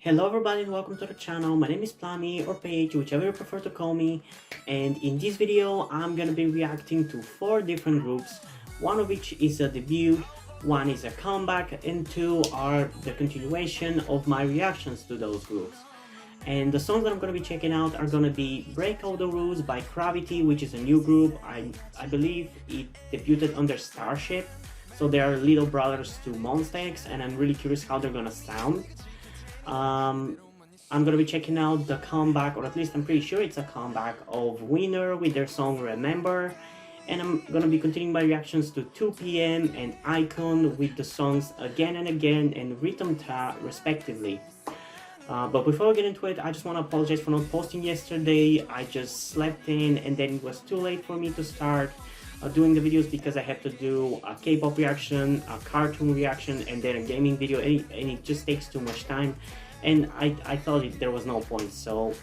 Hello everybody and welcome to the channel. My name is Plami or Paige, whichever you prefer to call me, and in this video I'm gonna be reacting to 4 different groups, one of which is a debut, one is a comeback, and 2 are the continuation of my reactions to those groups. And the songs that I'm gonna be checking out are gonna be Break All the Rules by Cravity, which is a new group. I believe it debuted under Starship, so they are little brothers to Monsta X, and I'm really curious how they're gonna sound. I'm gonna be checking out the comeback, or at least I'm pretty sure it's a comeback, of Winner with their song Remember, and I'm gonna be continuing my reactions to 2PM and IKON with the songs Again and Again and Rhythm Ta respectively. But before we get into it, I just want to apologize for not posting yesterday. I just slept in and then it was too late for me to start doing the videos because I had to do a K-pop reaction, a cartoon reaction, and then a gaming video, and it just takes too much time, and I thought there was no point, so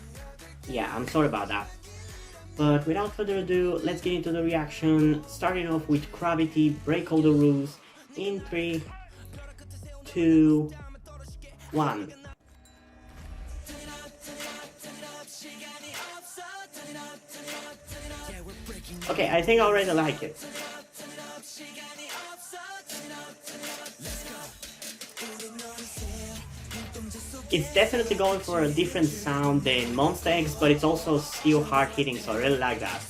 yeah, I'm sorry about that. But without further ado, let's get into the reaction, starting off with Cravity, Break All the Rules, in 3, 2, 1. Okay, I think I already like it. It's definitely going for a different sound than Monsta X, but it's also still hard hitting, so I really like that.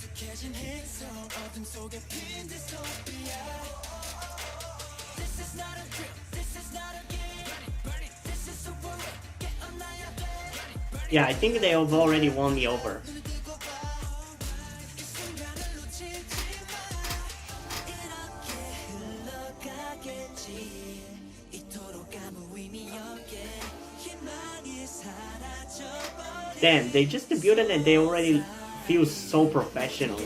Yeah, I think they have already won me over. Damn, they just debuted and they already feel so professional.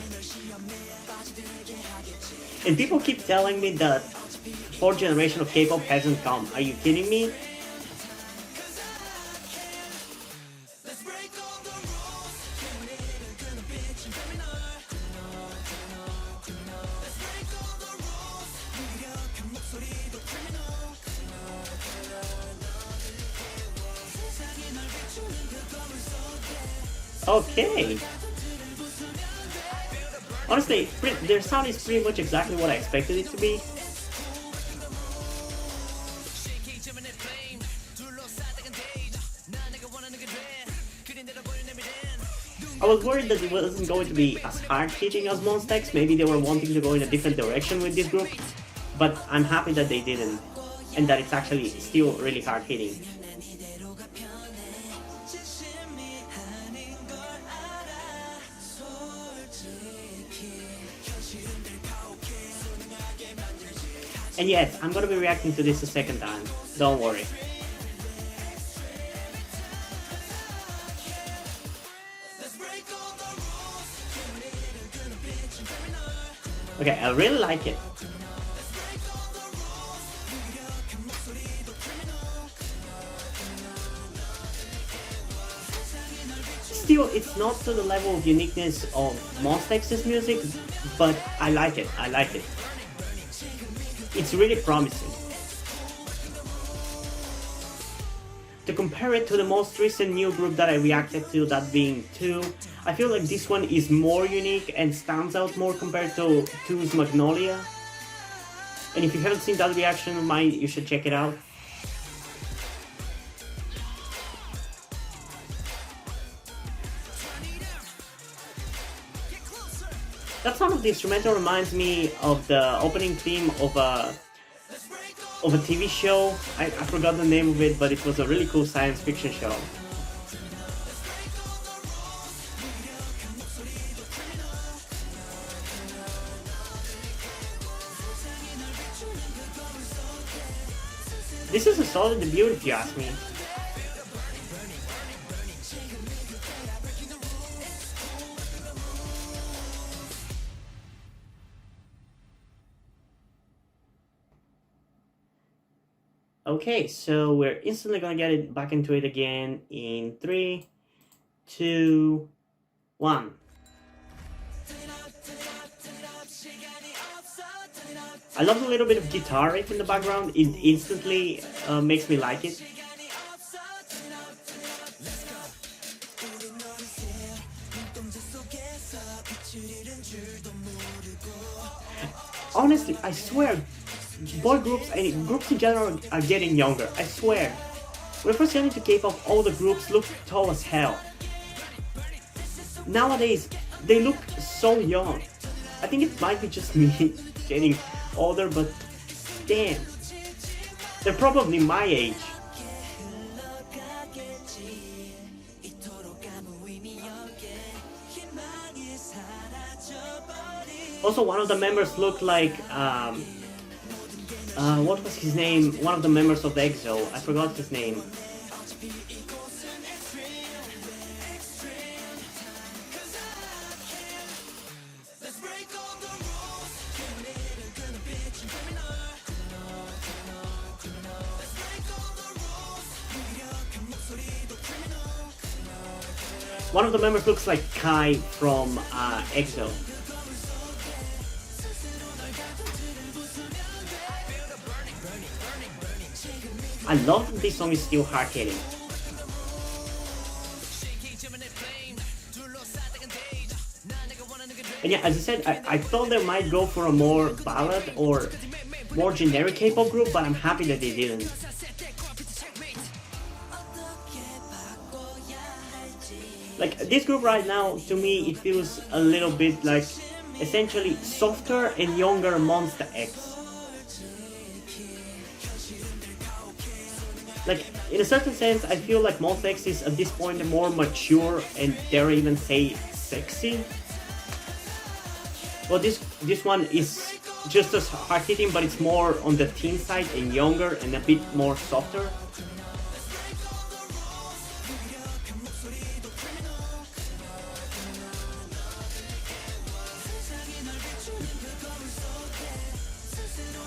And people keep telling me that 4th generation of K-pop hasn't come. Are you kidding me? Okay. Honestly, their sound is pretty much exactly what I expected it to be. I was worried that it wasn't going to be as hard hitting as Monsta X. Maybe they were wanting to go in a different direction with this group, but I'm happy that they didn't, and that it's actually still really hard hitting. And yes, I'm gonna be reacting to this a second time, don't worry. Okay, I really like it. Still, it's not to the level of uniqueness of Monsta X's music, but I like it, I like it. It's really promising. To compare it to the most recent new group that I reacted to, that being 2, I feel like this one is more unique and stands out more compared to 2's Magnolia. And if you haven't seen that reaction of mine, you should check it out. That sound of the instrumental reminds me of the opening theme of a TV show. I forgot the name of it, but it was a really cool science fiction show. This is a solid debut if you ask me. Okay, so we're instantly gonna get it back into it again in 3, 2, 1. I love the little bit of guitar riff in the background. It instantly makes me like it. honestly, I swear, boy groups and groups in general are getting younger. I swear. When I first got into K-pop, all the groups looked tall as hell. Nowadays, they look so young. I think it might be just me getting older, but damn, they're probably my age. Also, one of the members looked like, what was his name? One of the members of the EXO. I forgot his name. One of the members looks like Kai from EXO. I love that this song is still hard-hitting. And yeah, as I said, I thought they might go for a more ballad or more generic K-pop group, but I'm happy that they didn't. Like, this group right now, to me, it feels a little bit like essentially softer and younger Monsta X. Like, in a certain sense, I feel like Monsta X is at this point more mature and dare even say sexy. Well, this one is just as hard-hitting, but it's more on the teen side and younger and a bit more softer.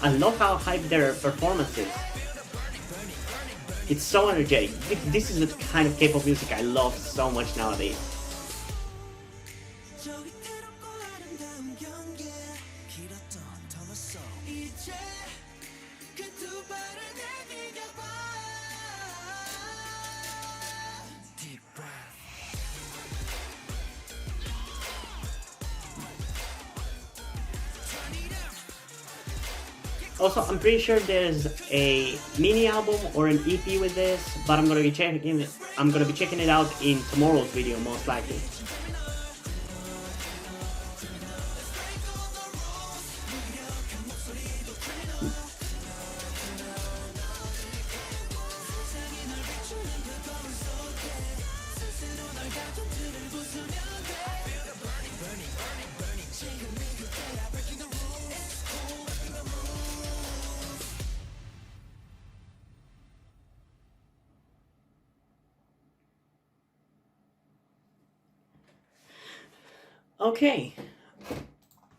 I love how hyped their performance is. It's so energetic. This is the kind of K-pop music I love so much nowadays. Also, I'm pretty sure there's a mini album or an EP with this, but I'm gonna be checking it out in tomorrow's video, most likely. Okay,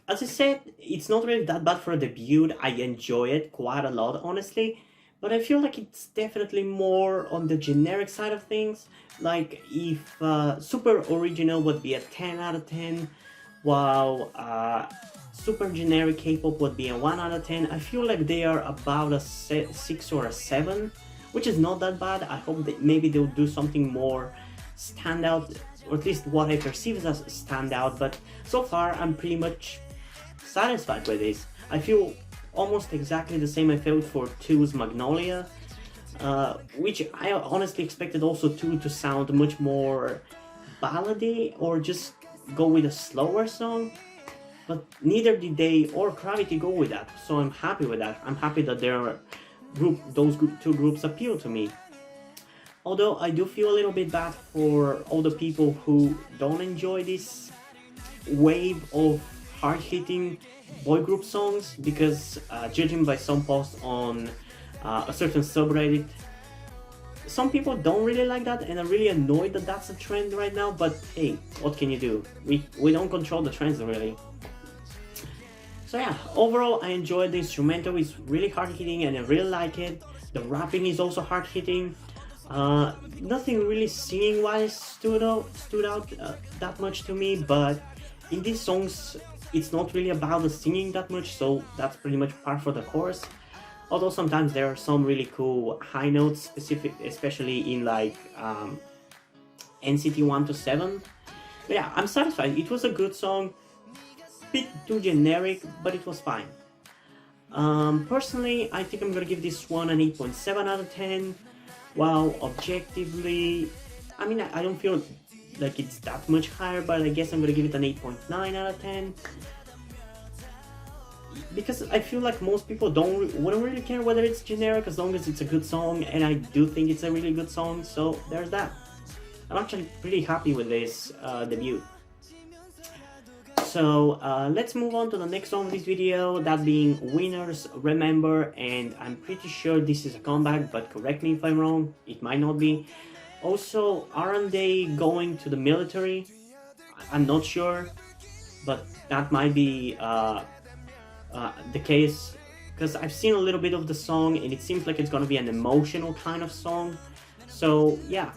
as I said, it's not really that bad for a debut. I enjoy it quite a lot, honestly, but I feel like it's definitely more on the generic side of things. Like, if Super Original would be a 10 out of 10, while Super Generic K-pop would be a 1 out of 10, I feel like they are about a 6 or a 7, which is not that bad. I hope that maybe they'll do something more standout, or at least what I perceive as standout, but so far I'm pretty much satisfied with this. I feel almost exactly the same I felt for 2's Magnolia, which I honestly expected also 2 to sound much more ballady or just go with a slower song, but neither did they or Gravity go with that, so I'm happy with that. I'm happy that those two groups appeal to me. Although I do feel a little bit bad for all the people who don't enjoy this wave of hard-hitting boy group songs, because judging by some posts on a certain subreddit, some people don't really like that, and I'm really annoyed that that's a trend right now, but hey, what can you do? We don't control the trends, really. So yeah, overall I enjoyed the instrumental. It's really hard-hitting and I really like it. The rapping is also hard-hitting. Nothing really singing wise stood out that much to me, but in these songs it's not really about the singing that much, so that's pretty much par for the course. Although sometimes there are some really cool high notes, especially in like NCT 1-7. But yeah, I'm satisfied. It was a good song, bit too generic, but it was fine. Personally, I think I'm gonna give this one an 8.7 out of 10. While objectively, I mean, I don't feel like it's that much higher, but I guess I'm gonna give it an 8.9 out of 10. Because I feel like most people wouldn't really care whether it's generic as long as it's a good song, and I do think it's a really good song, so there's that. I'm actually pretty happy with this debut. So let's move on to the next song of this video, that being Winners Remember, and I'm pretty sure this is a comeback, but correct me if I'm wrong, it might not be. Also, aren't they going to the military? I'm not sure, but that might be the case, because I've seen a little bit of the song and it seems like it's gonna be an emotional kind of song. So yeah,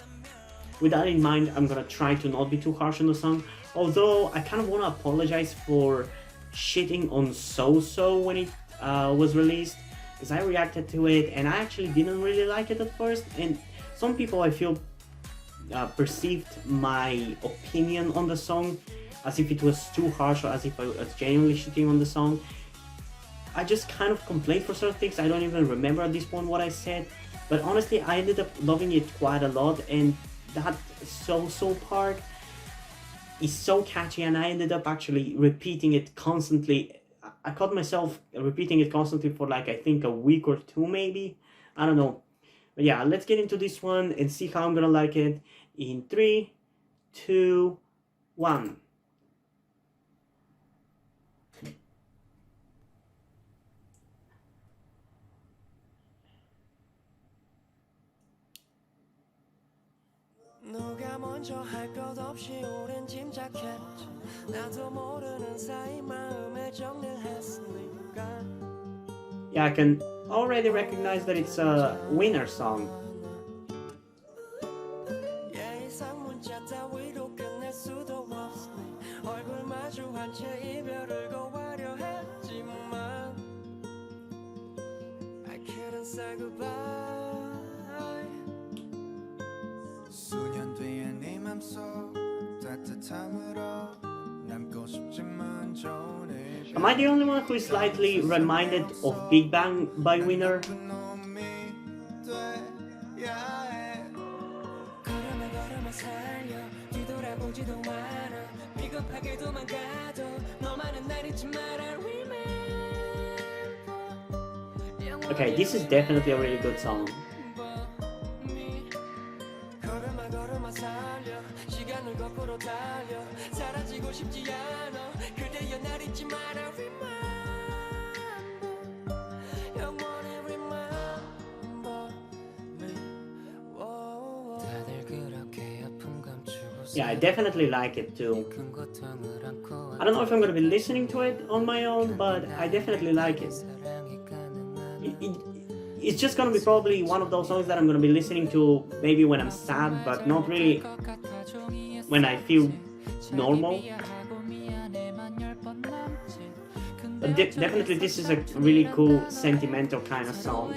with that in mind, I'm gonna try to not be too harsh on the song. Although I kind of want to apologize for shitting on So when it was released, because I reacted to it and I actually didn't really like it at first, and some people I feel perceived my opinion on the song as if it was too harsh or as if I was genuinely shitting on the song. I just kind of complained for certain things. I don't even remember at this point what I said, but honestly I ended up loving it quite a lot, and that So part is so catchy, and I ended up actually repeating it constantly. I caught myself repeating it constantly for like I think a week or two maybe. I don't know. But yeah, let's get into this one and see how I'm gonna like it in 3, 2, 1. 누가 먼저 할 것 없이 오랜 짐작했지 나도 모르는 사이 마음에 정리를 했으니까. Yeah, I can already recognize that it's a Winner song. 예의상 문자 따위로 끝낼 수도 없으니 얼굴 마주한 채 이별을 고하려 했지만 I couldn't say goodbye. 수년 뒤에 네 맘속 따뜻함으로 남고 싶지만 좋은 Am I the only one who is slightly reminded of Big Bang by Winner? Okay, this is definitely a really good song. Yeah, I definitely like it too. I don't know if I'm gonna be listening to it on my own, but I definitely like it. It's just gonna be probably one of those songs that I'm gonna be listening to maybe when I'm sad, but not really when I feel normal. But definitely this is a really cool, sentimental kind of song.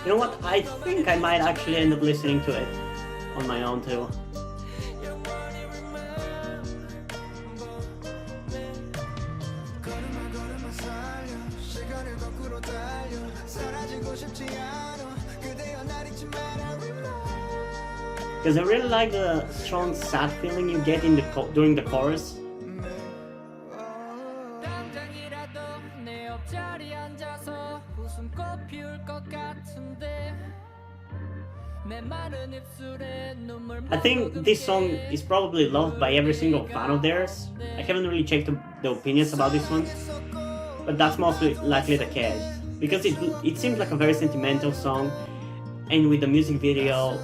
You know what? I think I might actually end up listening to it on my own too. Because I really like the strong sad feeling you get in during the chorus. I think this song is probably loved by every single fan of theirs. I haven't really checked the opinions about this one, but that's mostly likely the case, because it seems like a very sentimental song, and with the music video,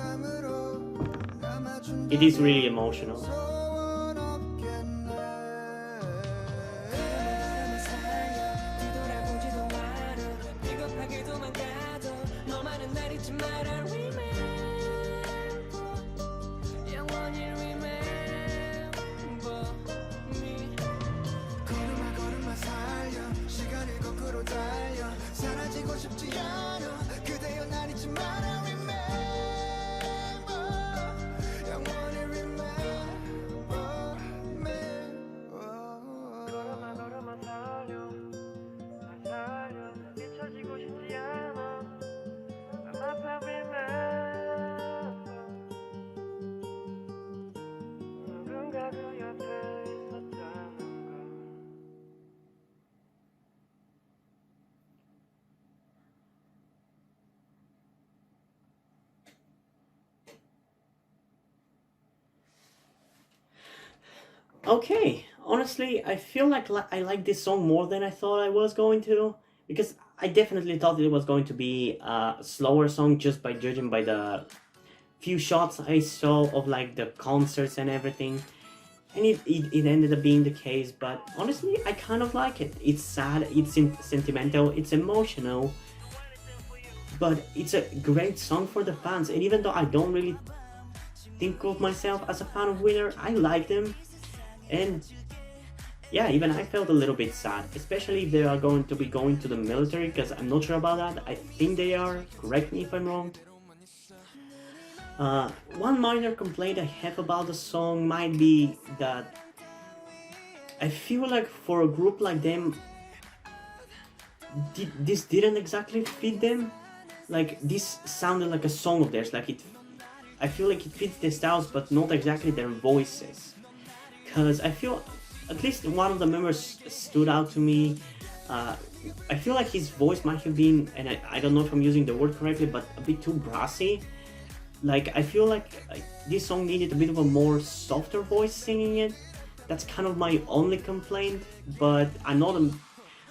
it is really emotional. Okay, honestly, I feel like I like this song more than I thought I was going to, because I definitely thought it was going to be a slower song just by judging by the few shots I saw of like the concerts and everything. And it ended up being the case, but honestly, I kind of like it. It's sad, it's sentimental, it's emotional, but it's a great song for the fans. And even though I don't really think of myself as a fan of Winner, I like them. And yeah, even I felt a little bit sad, especially if they are going to be going to the military, because I'm not sure about that. I think they are, correct me if I'm wrong. One minor complaint I have about the song might be that I feel like for a group like them, this didn't exactly fit them. Like, this sounded like a song of theirs, like I feel like it fits their styles, but not exactly their voices. Because I feel, at least one of the members stood out to me. I feel like his voice might have been, and I don't know if I'm using the word correctly, but a bit too brassy. Like, I feel like this song needed a bit of a more softer voice singing it. That's kind of my only complaint, but I'm not a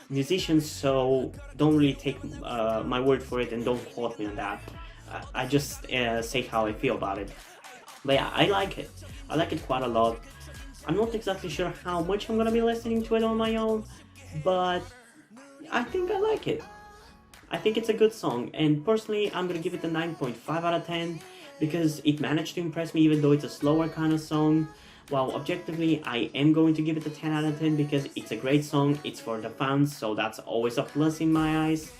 musician, so don't really take my word for it and don't quote me on that. I just say how I feel about it. But yeah, I like it. I like it quite a lot. I'm not exactly sure how much I'm gonna be listening to it on my own, but I think I like it. I think it's a good song, and personally, I'm gonna give it a 9.5 out of 10 because it managed to impress me even though it's a slower kind of song. While objectively, I am going to give it a 10 out of 10 because it's a great song, it's for the fans, so that's always a plus in my eyes.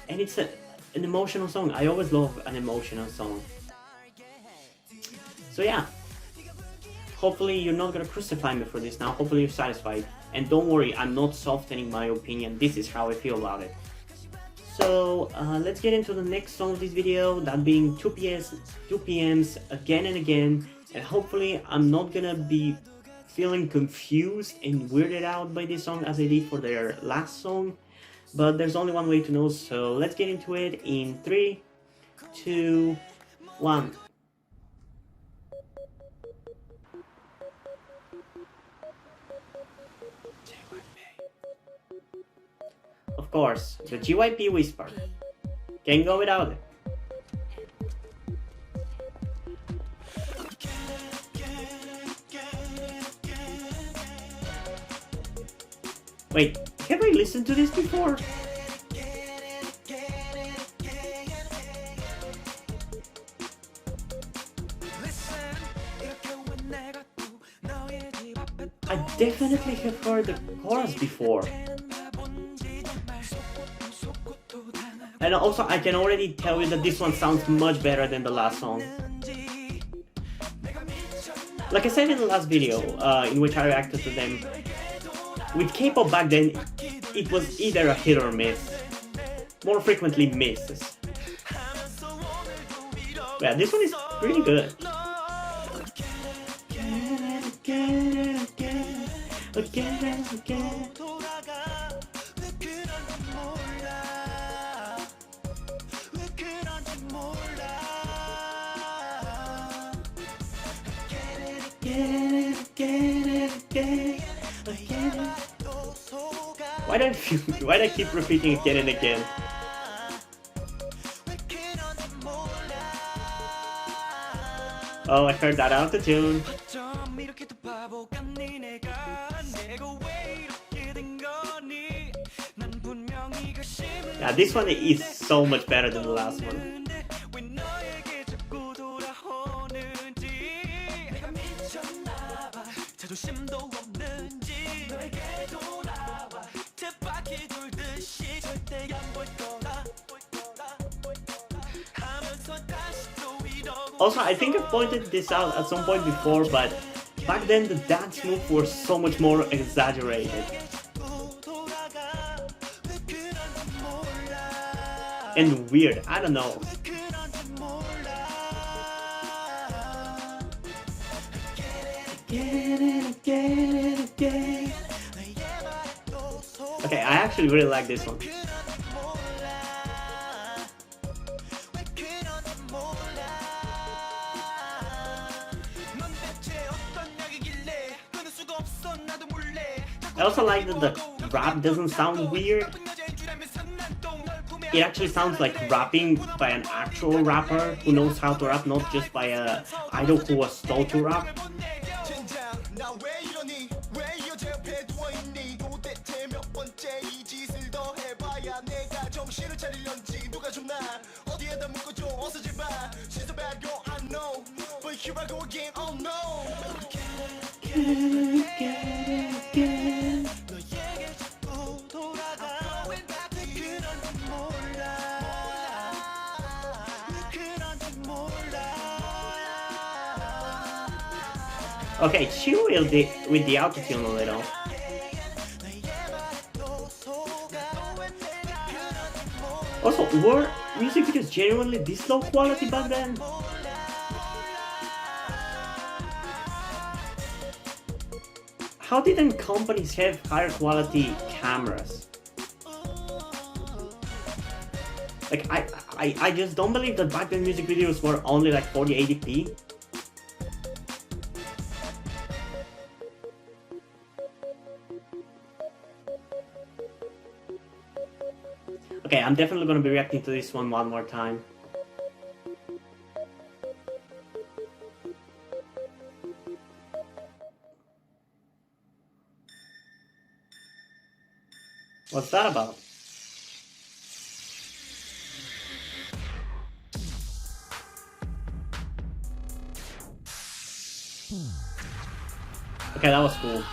And it's an emotional song. I always love an emotional song. So yeah, hopefully you're not gonna crucify me for this now, hopefully you're satisfied. And don't worry, I'm not softening my opinion, this is how I feel about it. So let's get into the next song of this video, that being 2PM's Again and Again. And hopefully I'm not gonna be feeling confused and weirded out by this song as I did for their last song. But there's only one way to know, so let's get into it in 3, 2, 1. Of course, the GYP whisper. Can't go without it. Wait, have I listened to this before? I definitely have heard the chorus before. And also, I can already tell you that this one sounds much better than the last song. Like I said in the last video, in which I reacted to them, with K-pop back then, it was either a hit or miss. More frequently misses. Yeah, this one is pretty good. Why do I keep repeating again and again? Oh, I heard that out of tune. Yeah, this one is so much better than the last one. Also, I think I pointed this out at some point before, but back then the dance moves were so much more exaggerated. And weird, I don't know. Okay, I actually really like this one. I also like that the rap doesn't sound weird. It actually sounds like rapping by an actual rapper who knows how to rap, not just by a idol who was told to rap. Okay, chill with the autotune a little. Also, were music videos genuinely this low quality back then? How didn't companies have higher quality cameras? Like, I just don't believe that back then music videos were only like 4080p. Okay, I'm definitely gonna be reacting to this one more time. What's that about? Okay, that was cool.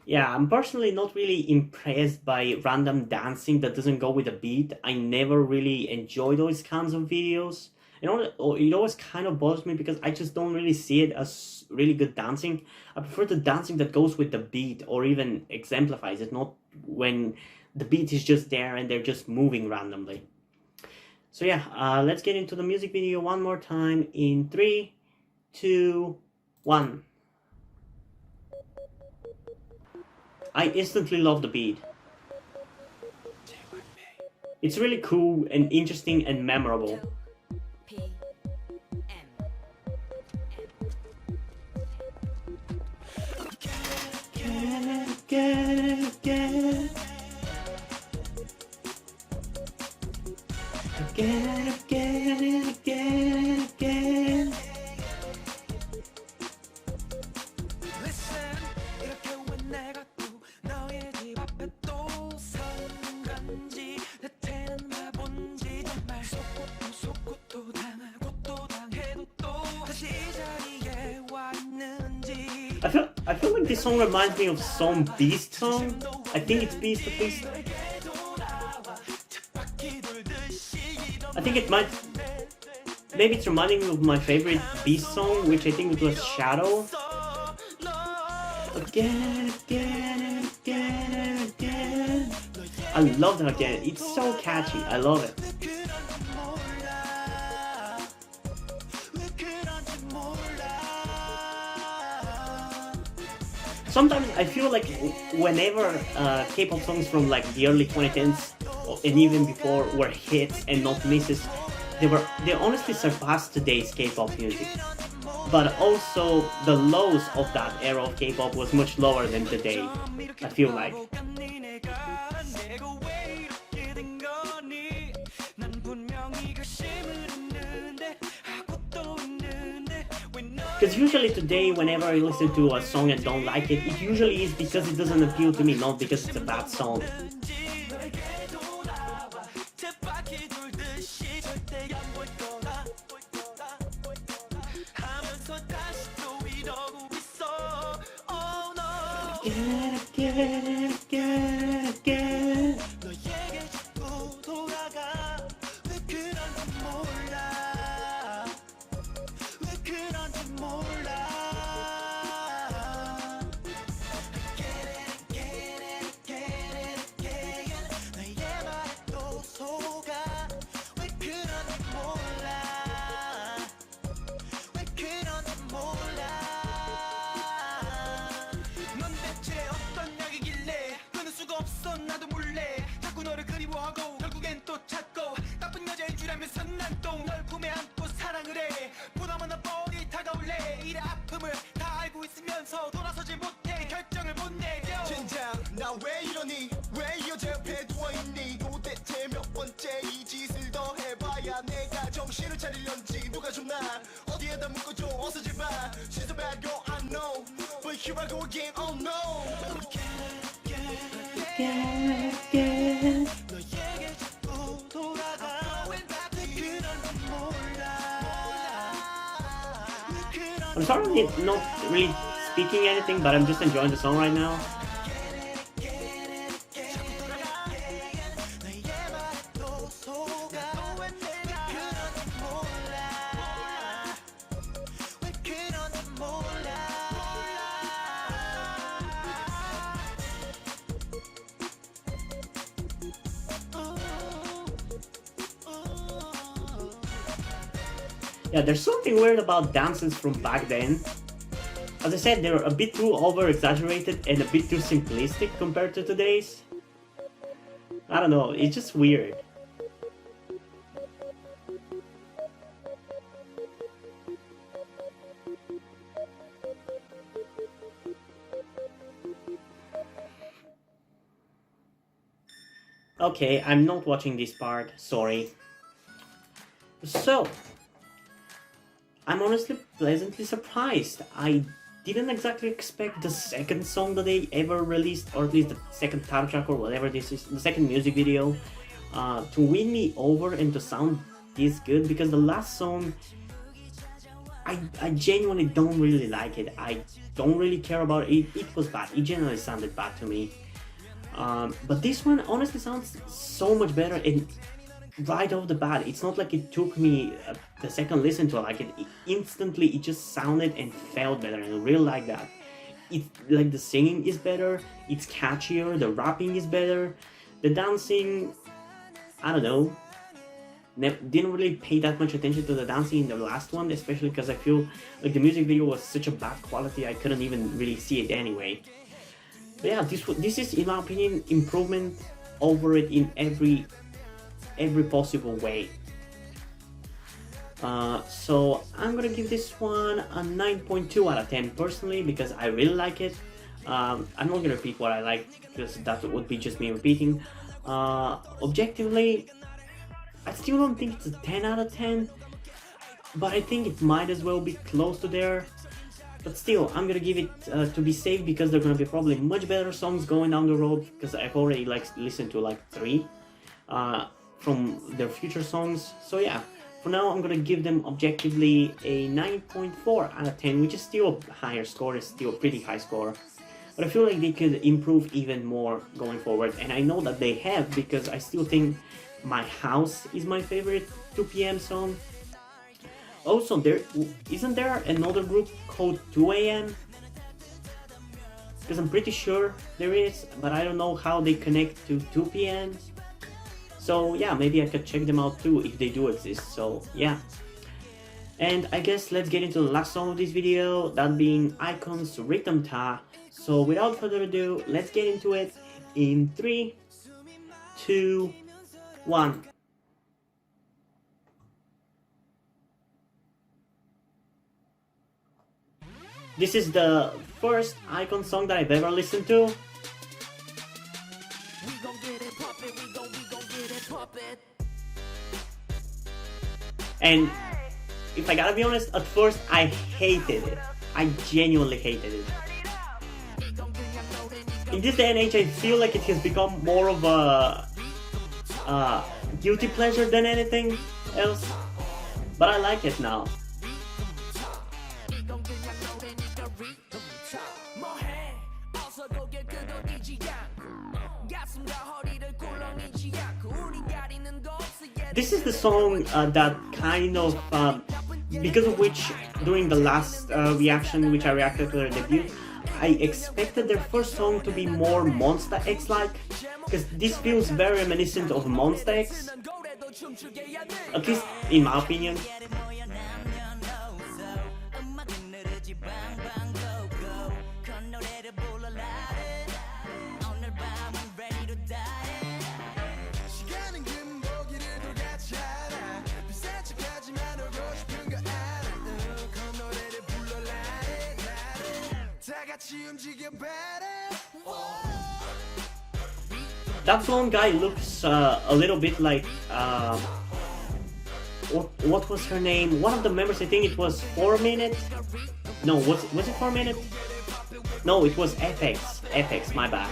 Yeah, I'm personally not really impressed by random dancing that doesn't go with the beat. I never really enjoy those kinds of videos. It always kind of bothers me because I just don't really see it as really good dancing. I prefer the dancing that goes with the beat or even exemplifies it, not when the beat is just there and they're just moving randomly. So yeah, let's get into the music video one more time in 3, 2, 1. I instantly love the beat. It's really cool and interesting and memorable. Again. I feel like this song reminds me of some Beast song. I think it's Beast at least. I think it might. Maybe it's reminding me of my favorite Beast song, which I think it was Shadow. Again. I love that again. It's so catchy. I love it. Sometimes I feel like whenever K-pop songs from like the early 2010s and even before were hits and not misses, they honestly surpassed today's K-pop music. But also the lows of that era of K-pop was much lower than today, I feel like. Because usually today, whenever I listen to a song and don't like it, it usually is because it doesn't appeal to me, not because it's a bad song. Again. 넌 나도 몰래 자꾸 너를 그리워하고 결국엔 또 찾고 나쁜 여자인 줄 알면서 난 또 널 품에 안고 사랑을 해 보다 많아 뻔히 다가올래 이래 아픔을 다 알고 있으면서 돌아서지 못해 결정을 못 내려 진작 나 왜 이러니 왜 이 여자 옆에 누워있니 도대체 몇 번째 이 짓을 더 해봐야 내가 정신을 차리려는지 누가 좀 나 어디에다 묶어줘 어서 제발 She's a bad girl I know But here I go again oh no 너에게 자꾸 돌아가 왜 그런 건 몰라 I'm sorry not really speaking anything, but I'm just enjoying the song right now. Yeah, there's something weird about dances from back then. As I said, they're a bit too over-exaggerated and a bit too simplistic compared to today's. I don't know, it's just weird. Okay, I'm not watching this part, sorry. So, I'm honestly pleasantly surprised. I didn't exactly expect the second song that they ever released, or at least the second title track or whatever this is, the second music video, to win me over and to sound this good, because the last song, I genuinely don't really like it. I don't really care about it. It was bad. It generally sounded bad to me. But this one honestly sounds so much better, and right off the bat, it's not like it took me the second listen to it. Like it instantly, it just sounded and felt better, and I really like that. It's like the singing is better, it's catchier, the rapping is better, the dancing, I don't know. Didn't really pay that much attention to the dancing in the last one, especially because I feel like the music video was such a bad quality I couldn't even really see it anyway. But yeah, this is in my opinion improvement over it in every possible way. So I'm gonna give this one a 9.2 out of 10 personally, because I really like it. I'm not gonna repeat what I like, because that would be just me repeating. Objectively, I still don't think it's a 10 out of 10, but I think it might as well be close to there. But still, I'm gonna give it to be safe, because there are gonna be probably much better songs going down the road, because I've already listened to like 3 from their future songs. So yeah, for now I'm gonna give them objectively a 9.4 out of 10, which is still a higher score, it's still a pretty high score. But I feel like they could improve even more going forward, and I know that they have, because I still think My House is my favorite 2PM song. Also, isn't there another group called 2AM? Because I'm pretty sure there is, but I don't know how they connect to 2PM. So yeah, maybe I could check them out too if they do exist, so yeah. And I guess let's get into the last song of this video, that being IKON-Rhythm. So without further ado, let's get into it in 3, 2, 1. This is the first IKON song that I've ever listened to. And if I gotta be honest, at first I hated it. I genuinely hated it. In this day and age, I feel like it has become more of a guilty pleasure than anything else. But I like it now. This is the song that kind of, because of which, during the last reaction, which I reacted to their debut, I expected their first song to be more Monster X-like, because this feels very reminiscent of Monster X, at least in my opinion. 다 같이 움직여 better. That blonde guy looks a little bit like what was her name? One of the members, I think it was 4 Minute. No, was it 4 Minute? No, it was Apex. Apex, my bad.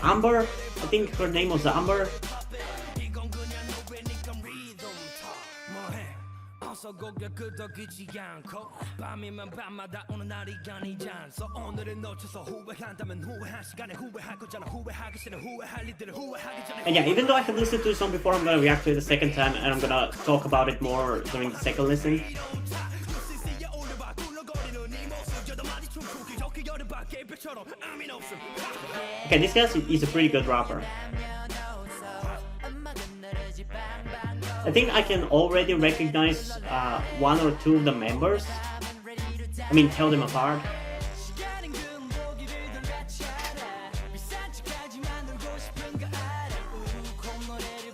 Amber, I think her name was Amber. And yeah, even though I have listened to the song before, I'm gonna react to it a second time and I'm gonna talk about it more during the second listen. Okay, this guy is a pretty good rapper. I think I can already recognize one or two of the members. I mean, tell them apart.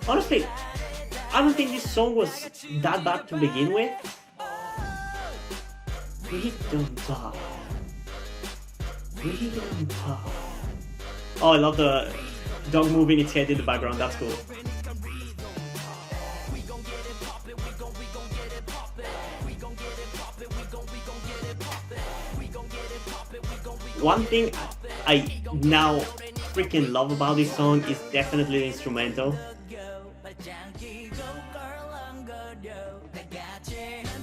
Honestly, I don't think this song was that bad to begin with. Freedom Talk. Freedom Talk. Oh, I love the dog moving its head in the background, that's cool. One thing I now freaking love about this song is definitely the instrumental.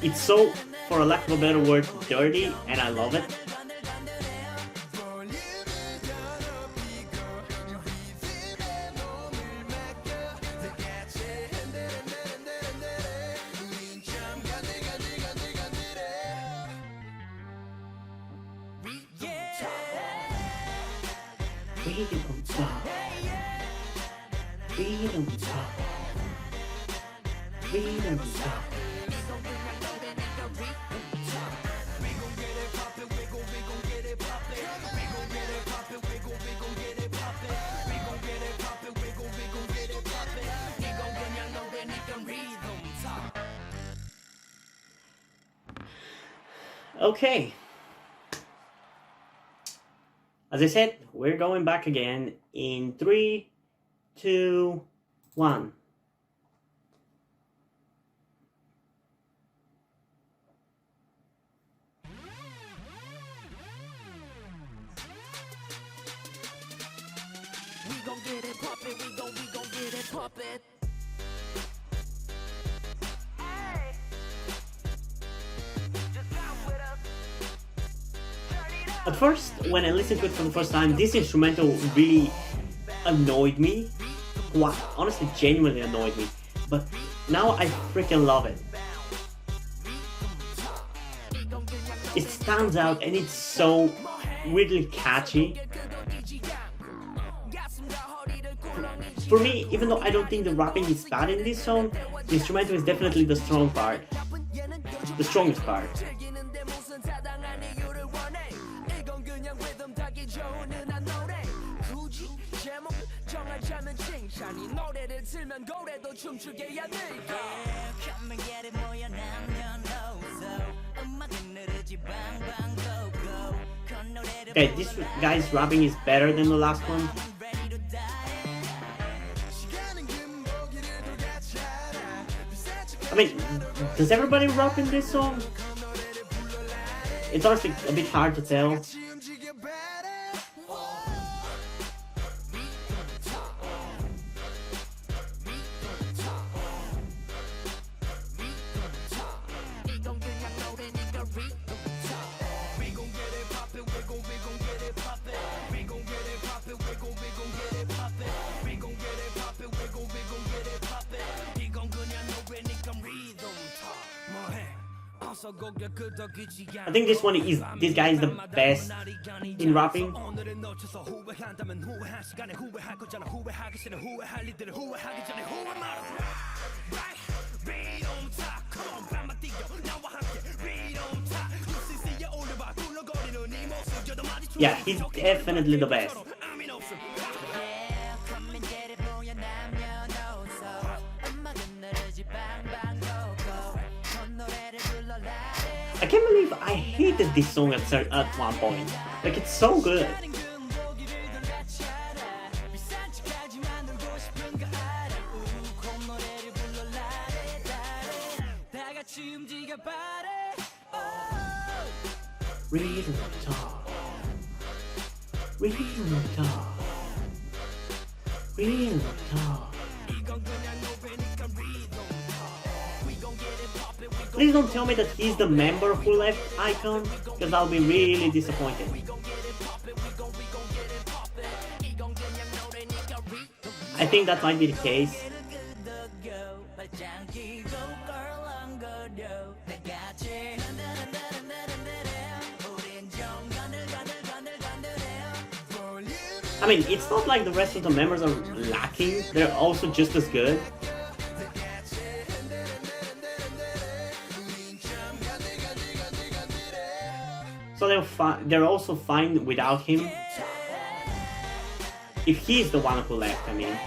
It's so, for a lack of a better word, dirty, and I love it. Freedom Talk. Freedom Talk. Freedom Talk. Okay. As I said, we're going back again in 3, 2, 1. We gon' get it poppin', we gon' get it poppin'. At first, when I listened to it for the first time, this instrumental really annoyed me. Wow, honestly, genuinely annoyed me. But now I freaking love it. It stands out and it's so weirdly catchy. For me, even though I don't think the rapping is bad in this song, the instrumental is definitely the strong part. The strongest part. Okay, this guy's rapping is better than the last one. I mean, does everybody rap in this song? It's honestly a bit hard to tell. I think this guy is the best in rapping. Yeah, he's definitely the best. I can't believe I hated this song at one point. Like, it's so good. Rhythm talk. Rhythm talk. Rhythm talk. Please don't tell me that he's the member who left IKON, because I'll be really disappointed. I think that might be the case. I mean, it's not like the rest of the members are lacking, they're also just as good. So they're also fine without him. If he's the one who left, I mean.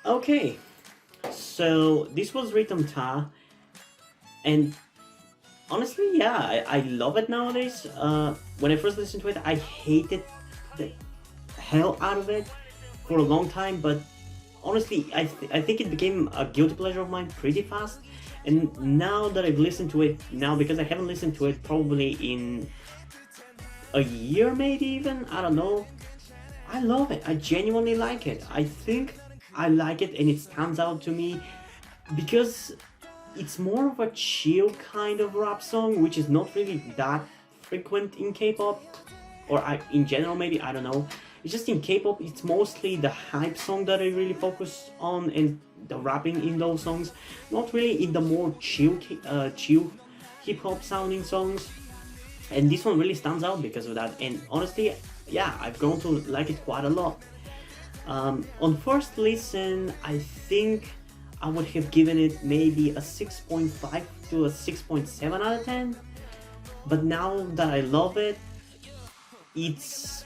Okay, so this was Rhythm Ta, and honestly, yeah, I love it nowadays. When I first listened to it, I hated the hell out of it for a long time, but honestly, I think it became a guilty pleasure of mine pretty fast. And now that I've listened to it now, because I haven't listened to it probably in a year, maybe even, I don't know, I love it. I genuinely like it. I think I like it, and it stands out to me because it's more of a chill kind of rap song, which is not really that frequent in K-pop, or in general maybe, I don't know. It's just in K-pop, it's mostly the hype song that I really focus on, and the rapping in those songs, not really in the more chill hip-hop sounding songs. And this one really stands out because of that, and honestly, yeah, I've grown to like it quite a lot. On first listen, I think I would have given it maybe a 6.5 to a 6.7 out of 10. But now that I love it, it's,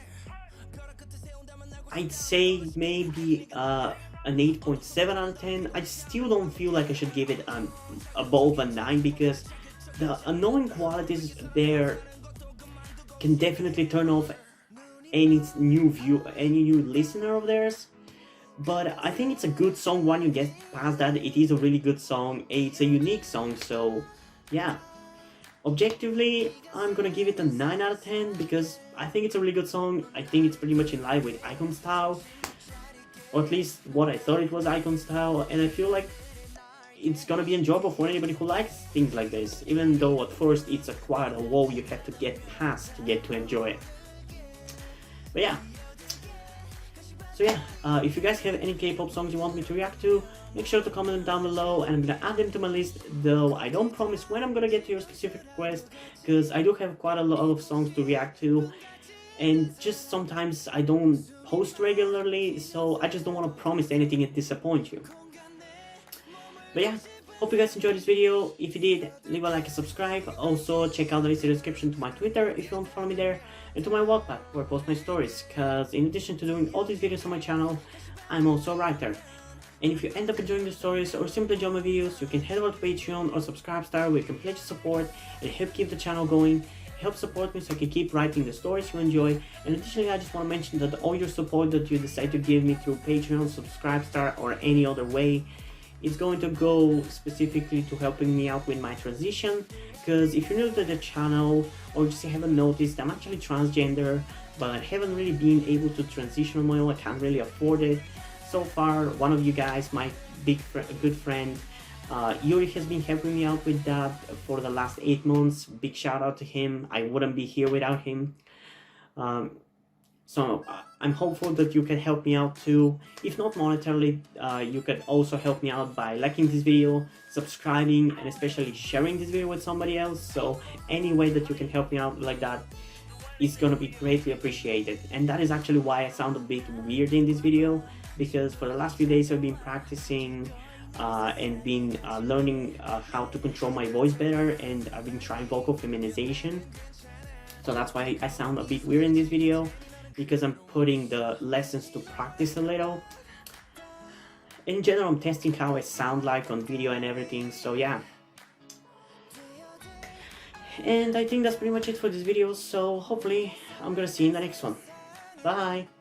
I'd say maybe an 8.7 out of 10. I still don't feel like I should give it above a 9, because the annoying qualities there can definitely turn off any new listener of theirs. But I think it's a good song. When you get past that, it is a really good song. It's a unique song, so yeah. Objectively, I'm gonna give it a 9 out of 10 because I think it's a really good song. I think it's pretty much in line with IKON style, or at least what I thought it was IKON style, and I feel like it's gonna be enjoyable for anybody who likes things like this, even though at first it's quite a wall you have to get past to get to enjoy it. But yeah, so yeah, if you guys have any K-pop songs you want me to react to, make sure to comment them down below, and I'm gonna add them to my list, though I don't promise when I'm gonna get to your specific request, because I do have quite a lot of songs to react to, and just sometimes I don't post regularly, so I just don't want to promise anything and disappoint you. But yeah, hope you guys enjoyed this video. If you did, leave a like and subscribe. Also, check out the list in the description to my Twitter if you want to follow me there, and to my Wattpad where I post my stories, because in addition to doing all these videos on my channel, I'm also a writer. And if you end up enjoying the stories or simply enjoy my videos, you can head over to Patreon or Subscribestar, where you can pledge support and help keep the channel going. Help support me so I can keep writing the stories you enjoy. And additionally, I just want to mention that all your support that you decide to give me through Patreon, Subscribestar, or any other way, it's going to go specifically to helping me out with my transition. Because if you're new to the channel, or just haven't noticed, I'm actually transgender, but I haven't really been able to transition on my own. I can't really afford it. So far, one of you guys, my good friend, Yuri, has been helping me out with that for the last 8 months. Big shout out to him. I wouldn't be here without him. So I'm hopeful that you can help me out too. If not monetarily, you could also help me out by liking this video, subscribing, and especially sharing this video with somebody else. So any way that you can help me out like that, is gonna be greatly appreciated. And that is actually why I sound a bit weird in this video, because for the last few days I've been practicing and been learning how to control my voice better, and I've been trying vocal feminization. So that's why I sound a bit weird in this video, because I'm putting the lessons to practice a little. In general, I'm testing how I sound like on video and everything, so yeah. And I think that's pretty much it for this video, so hopefully I'm gonna see you in the next one. Bye!